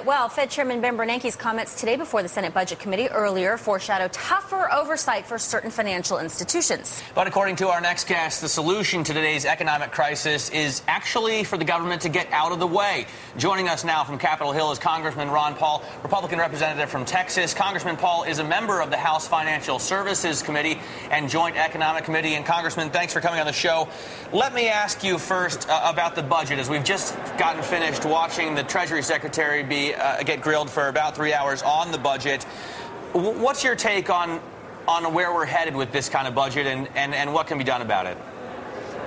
Well, Fed Chairman Ben Bernanke's comments today before the Senate Budget Committee earlier foreshadow tougher oversight for certain financial institutions. But according to our next guest, the solution to today's economic crisis is actually for the government to get out of the way. Joining us now from Capitol Hill is Congressman Ron Paul, Republican representative from Texas. Congressman Paul is a member of the House Financial Services Committee and Joint Economic Committee. And Congressman, thanks for coming on the show. Let me ask you first about the budget, as we've just gotten finished watching the Treasury Secretary get grilled for about 3 hours on the budget. What's your take on where we're headed with this kind of budget and what can be done about it?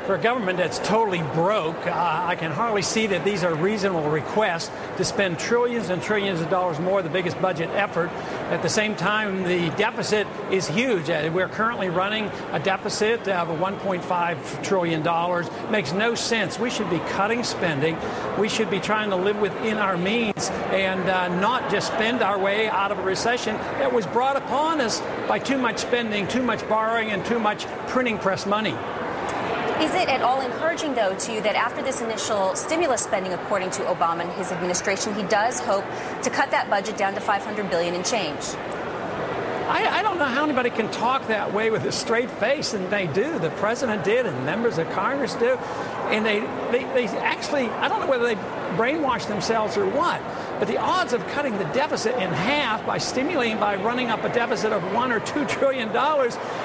For a government that's totally broke, I can hardly see that these are reasonable requests to spend trillions and trillions of dollars more, the biggest budget effort. At the same time, the deficit is huge. We're currently running a deficit of $1.5 trillion. Makes no sense. We should be cutting spending. We should be trying to live within our means and not just spend our way out of a recession that was brought upon us by too much spending, too much borrowing, and too much printing press money. Is it at all encouraging, though, to you that after this initial stimulus spending, according to Obama and his administration, he does hope to cut that budget down to $500 billion and change? I don't know how anybody can talk that way with a straight face, and they do. The president did, and members of Congress do. And they actually, I don't know whether they brainwash themselves or what, but the odds of cutting the deficit in half by running up a deficit of $1 or $2 trillion,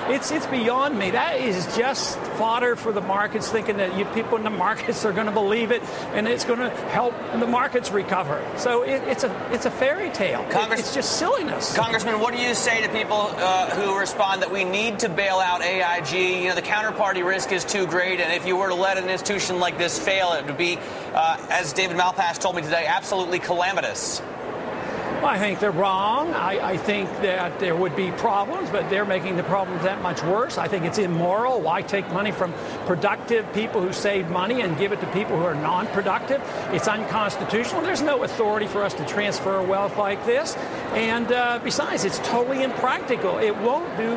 it's beyond me. That is just fodder for the markets, thinking that you people in the markets are going to believe it, and it's going to help the markets recover. So it's a fairy tale. It's just silliness. Congressman, what do you say to people who respond that we need to bail out AIG? You know, the counterparty risk is too great, and if you were to let an institution like this fail, it would be, as David Malpass told me today, absolutely calamitous. Well, I think they're wrong. I think that there would be problems, but they're making the problems that much worse. I think it's immoral. Why take money from productive people who save money and give it to people who are non-productive? It's unconstitutional. There's no authority for us to transfer wealth like this. And besides, it's totally impractical. It won't do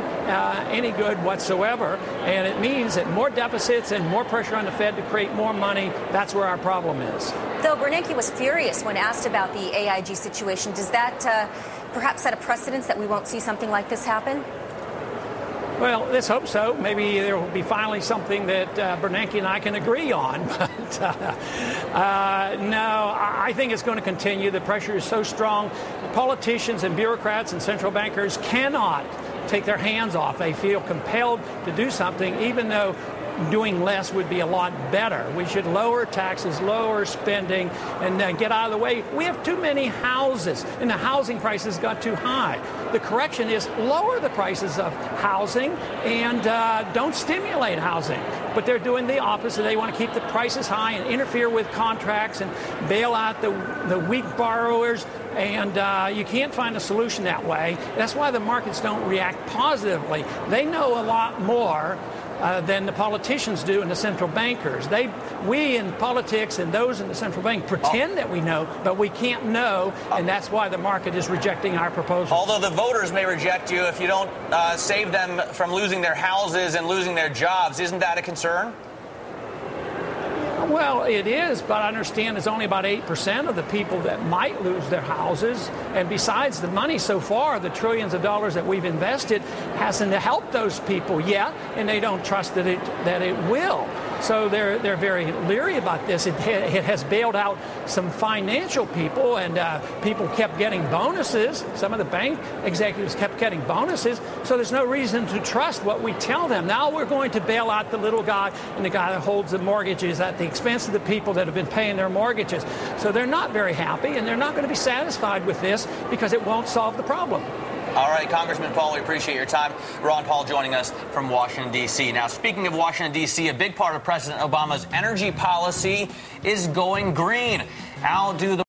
any good whatsoever. And it means that more deficits and more pressure on the Fed to create more money, that's where our problem is. Though Bernanke was furious when asked about the AIG situation, does that perhaps set a precedence that we won't see something like this happen? Well, let's hope so. Maybe there will be finally something that Bernanke and I can agree on. But no, I think it's going to continue. The pressure is so strong. Politicians and bureaucrats and central bankers cannot take their hands off. They feel compelled to do something, even though doing less would be a lot better. We should lower taxes, lower spending, and get out of the way. We have too many houses, and the housing prices got too high. The correction is lower the prices of housing and don't stimulate housing. But they're doing the opposite. They want to keep the prices high and interfere with contracts and bail out the weak borrowers. And you can't find a solution that way. That's why the markets don't react positively. They know a lot more than the politicians do and the central bankers. We in politics and those in the central bank pretend that we know, but we can't know, and that's why the market is rejecting our proposals. Although the voters may reject you if you don't save them from losing their houses and losing their jobs, isn't that a concern? Well, it is, but I understand it's only about 8% of the people that might lose their houses. And besides, the money so far, the trillions of dollars that we've invested, hasn't helped those people yet, and they don't trust that it will. So they're very leery about this. It has bailed out some financial people, and people kept getting bonuses. Some of the bank executives kept getting bonuses, so there's no reason to trust what we tell them. Now we're going to bail out the little guy and the guy that holds the mortgages at the expense of the people that have been paying their mortgages. So they're not very happy, and they're not going to be satisfied with this because it won't solve the problem. All right, Congressman Paul, we appreciate your time. Ron Paul joining us from Washington, D.C. Now, speaking of Washington, D.C., a big part of President Obama's energy policy is going green. How do the